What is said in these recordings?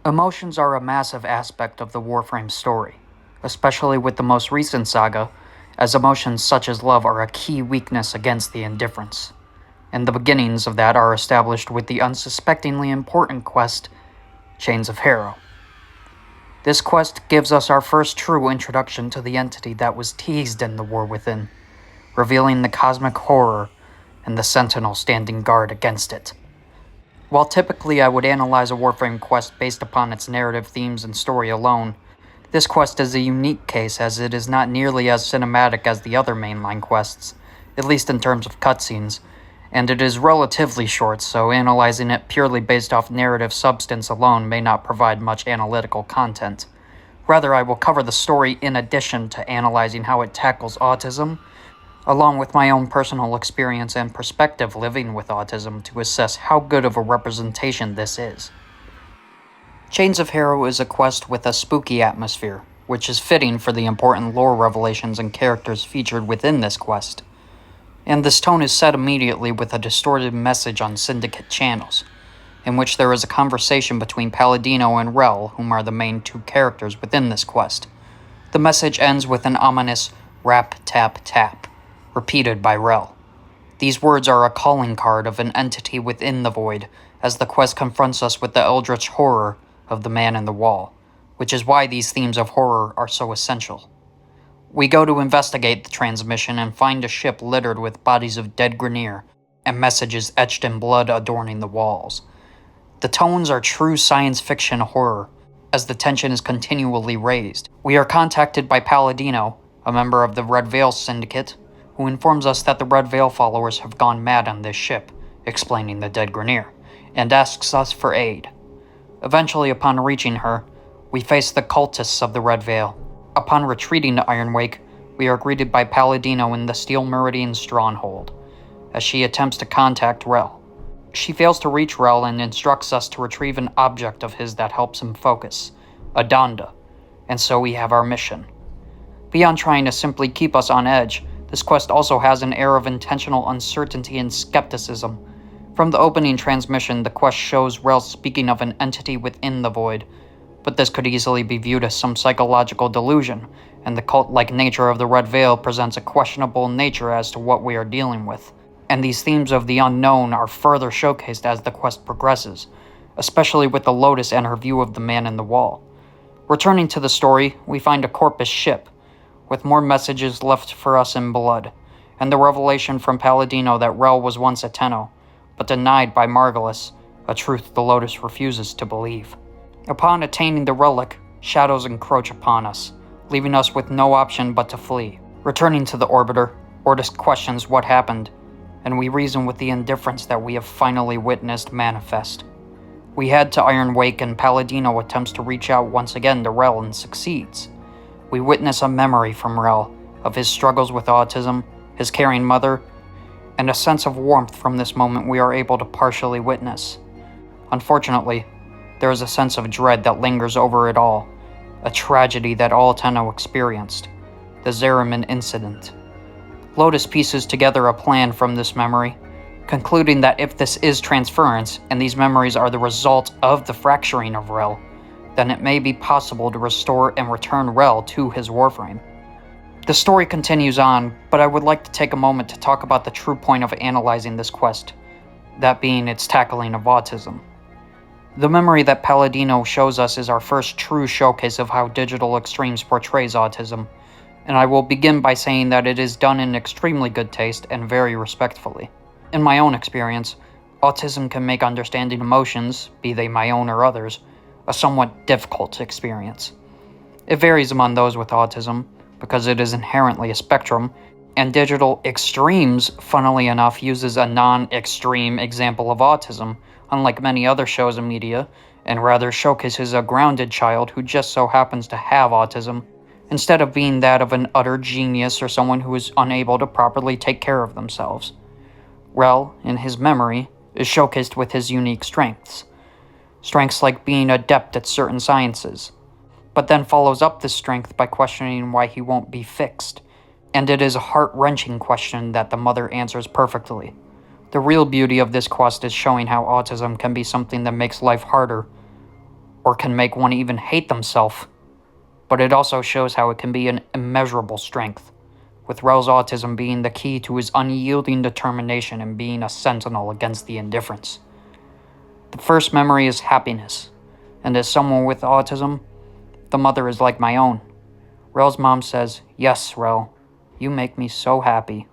Emotions are a massive aspect of the Warframe story, especially with the most recent saga, as emotions such as love are a key weakness against the Indifference. And the beginnings of that are established with the unsuspectingly important quest, Chains of Harrow. This quest gives us our first true introduction to the entity that was teased in The War Within, revealing the cosmic horror and the Sentinel standing guard against it. While typically I would analyze a Warframe quest based upon its narrative themes and story alone, this quest is a unique case as it is not nearly as cinematic as the other mainline quests, at least in terms of cutscenes, and it is relatively short, so analyzing it purely based off narrative substance alone may not provide much analytical content. Rather, I will cover the story in addition to analyzing how it tackles autism, along with my own personal experience and perspective living with autism to assess how good of a representation this is. Chains of Harrow is a quest with a spooky atmosphere, which is fitting for the important lore revelations and characters featured within this quest. And this tone is set immediately with a distorted message on Syndicate channels, in which there is a conversation between Palladino and Rel, whom are the main two characters within this quest. The message ends with an ominous rap tap tap, repeated by Rel. These words are a calling card of an entity within the void, as the quest confronts us with the eldritch horror of the man in the wall, which is why these themes of horror are so essential. We go to investigate the transmission and find a ship littered with bodies of dead Grineer, and messages etched in blood adorning the walls. The tones are true science fiction horror, as the tension is continually raised. We are contacted by Palladino, a member of the Red Veil Syndicate, who informs us that the Red Veil followers have gone mad on this ship, explaining the dead Grineer, and asks us for aid. Eventually, upon reaching her, we face the cultists of the Red Veil. Upon retreating to Ironwake, we are greeted by Palladino in the Steel Meridian stronghold, as she attempts to contact Rel. She fails to reach Rel and instructs us to retrieve an object of his that helps him focus, a Donda, and so we have our mission. Beyond trying to simply keep us on edge, this quest also has an air of intentional uncertainty and skepticism. From the opening transmission, the quest shows Rel speaking of an entity within the void, but this could easily be viewed as some psychological delusion, and the cult-like nature of the Red Veil presents a questionable nature as to what we are dealing with. And these themes of the unknown are further showcased as the quest progresses, especially with the Lotus and her view of the man in the wall. Returning to the story, we find a Corpus ship, with more messages left for us in blood, and the revelation from Palladino that Rel was once a Tenno, but denied by Margulis, a truth the Lotus refuses to believe. Upon attaining the relic, shadows encroach upon us, leaving us with no option but to flee. Returning to the Orbiter, Ortis questions what happened, and we reason with the indifference that we have finally witnessed manifest. We head to Ironwake and Palladino attempts to reach out once again to Rel and succeeds. We witness a memory from Rel of his struggles with autism, his caring mother, and a sense of warmth from this moment we are able to partially witness. Unfortunately, there is a sense of dread that lingers over it all, a tragedy that all Tenno experienced, the Zariman incident. Lotus pieces together a plan from this memory, concluding that if this is transference, and these memories are the result of the fracturing of Rel, then it may be possible to restore and return Rel to his Warframe. The story continues on, but I would like to take a moment to talk about the true point of analyzing this quest, that being its tackling of autism. The memory that Palladino shows us is our first true showcase of how Digital Extremes portrays autism, and I will begin by saying that it is done in extremely good taste and very respectfully. In my own experience, autism can make understanding emotions, be they my own or others, a somewhat difficult experience. It varies among those with autism, because it is inherently a spectrum, and Digital Extremes, funnily enough, uses a non-extreme example of autism, unlike many other shows and media, and rather showcases a grounded child who just so happens to have autism, instead of being that of an utter genius or someone who is unable to properly take care of themselves. Rel, in his memory, is showcased with his unique strengths. Strengths like being adept at certain sciences, but then follows up this strength by questioning why he won't be fixed, and it is a heart-wrenching question that the mother answers perfectly. The real beauty of this quest is showing how autism can be something that makes life harder, or can make one even hate themselves, but it also shows how it can be an immeasurable strength, with Rel's autism being the key to his unyielding determination in being a sentinel against the indifference. The first memory is happiness, and as someone with autism, the mother is like my own. Rel's mom says, "Yes, Rel, you make me so happy."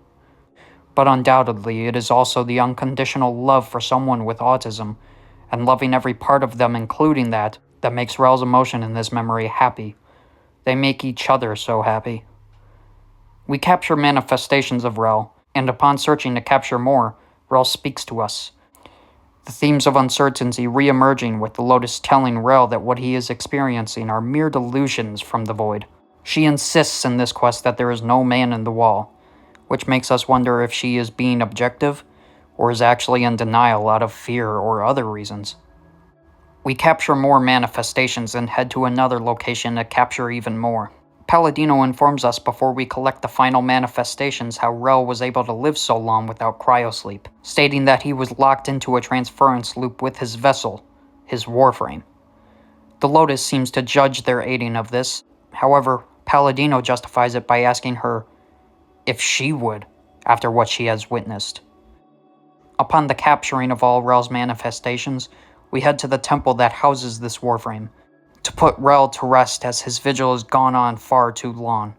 But undoubtedly, it is also the unconditional love for someone with autism, and loving every part of them, including that makes Rel's emotion in this memory happy. They make each other so happy. We capture manifestations of Rel, and upon searching to capture more, Rel speaks to us. The themes of uncertainty re-emerging, with the Lotus telling Rel that what he is experiencing are mere delusions from the void. She insists in this quest that there is no man in the wall, which makes us wonder if she is being objective, or is actually in denial out of fear or other reasons. We capture more manifestations and head to another location to capture even more. Palladino informs us before we collect the final manifestations how Rel was able to live so long without cryosleep, stating that he was locked into a transference loop with his vessel, his Warframe. The Lotus seems to judge their aiding of this. However, Palladino justifies it by asking her if she would, after what she has witnessed. Upon the capturing of all Rel's manifestations, we head to the temple that houses this Warframe, to put Rel to rest as his vigil has gone on far too long.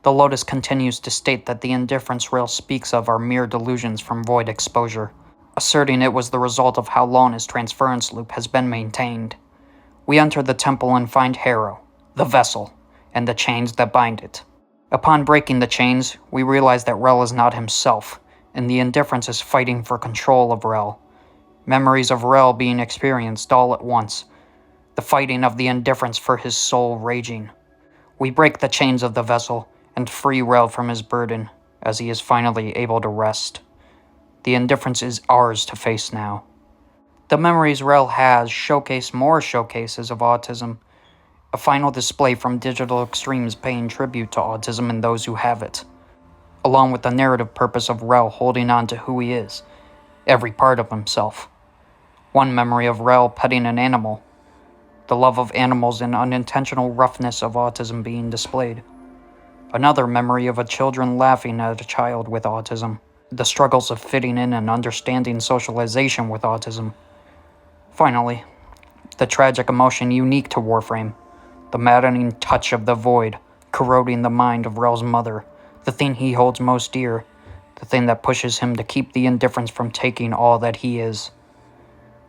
The Lotus continues to state that the indifference Rel speaks of are mere delusions from void exposure, asserting it was the result of how long his transference loop has been maintained. We enter the temple and find Harrow, the vessel, and the chains that bind it. Upon breaking the chains, we realize that Rel is not himself, and the indifference is fighting for control of Rel. Memories of Rel being experienced all at once, the fighting of the indifference for his soul raging. We break the chains of the vessel and free Rel from his burden, as he is finally able to rest. The indifference is ours to face now. The memories Rel has showcase more showcases of autism, a final display from Digital Extremes paying tribute to autism and those who have it, along with the narrative purpose of Rel holding on to who he is, every part of himself. One memory of Rel petting an animal, the love of animals and unintentional roughness of autism being displayed. Another memory of a children laughing at a child with autism, the struggles of fitting in and understanding socialization with autism. Finally, the tragic emotion unique to Warframe, the maddening touch of the void, corroding the mind of Rel's mother, the thing he holds most dear, the thing that pushes him to keep the indifference from taking all that he is.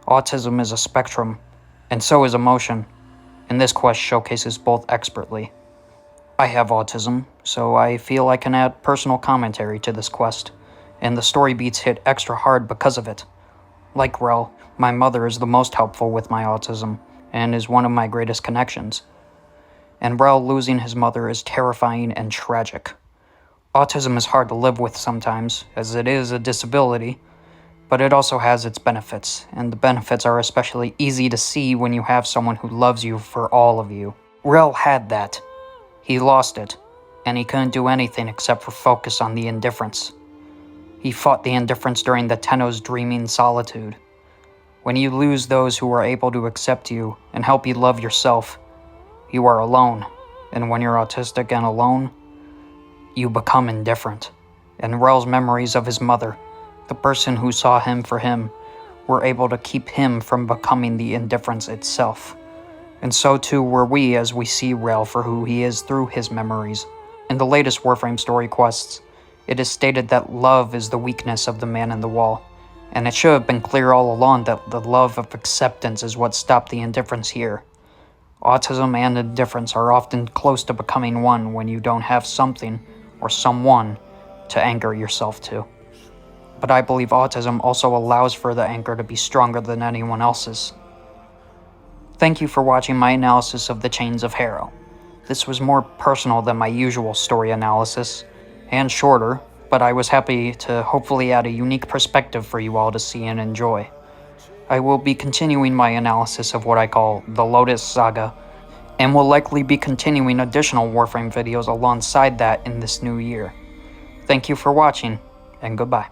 Autism is a spectrum, and so is emotion, and this quest showcases both expertly. I have autism, so I feel I can add personal commentary to this quest, and the story beats hit extra hard because of it. Like Rel, my mother is the most helpful with my autism, and is one of my greatest connections. And Rel losing his mother is terrifying and tragic. Autism is hard to live with sometimes, as it is a disability, but it also has its benefits, and the benefits are especially easy to see when you have someone who loves you for all of you. Rel had that. He lost it, and he couldn't do anything except for focus on the indifference. He fought the indifference during the Tenno's dreaming solitude. When you lose those who are able to accept you and help you love yourself, you are alone, and when you're autistic and alone, you become indifferent. And Rel's memories of his mother, the person who saw him for him, were able to keep him from becoming the indifference itself. And so too were we as we see Rel for who he is through his memories. In the latest Warframe story quests, it is stated that love is the weakness of the man in the wall, and it should have been clear all along that the love of acceptance is what stopped the indifference here. Autism and indifference are often close to becoming one when you don't have something or someone to anchor yourself to. But I believe autism also allows for the anchor to be stronger than anyone else's. Thank you for watching my analysis of the Chains of Harrow. This was more personal than my usual story analysis, and shorter, but I was happy to hopefully add a unique perspective for you all to see and enjoy. I will be continuing my analysis of what I call the Lotus Saga, and will likely be continuing additional Warframe videos alongside that in this new year. Thank you for watching, and goodbye.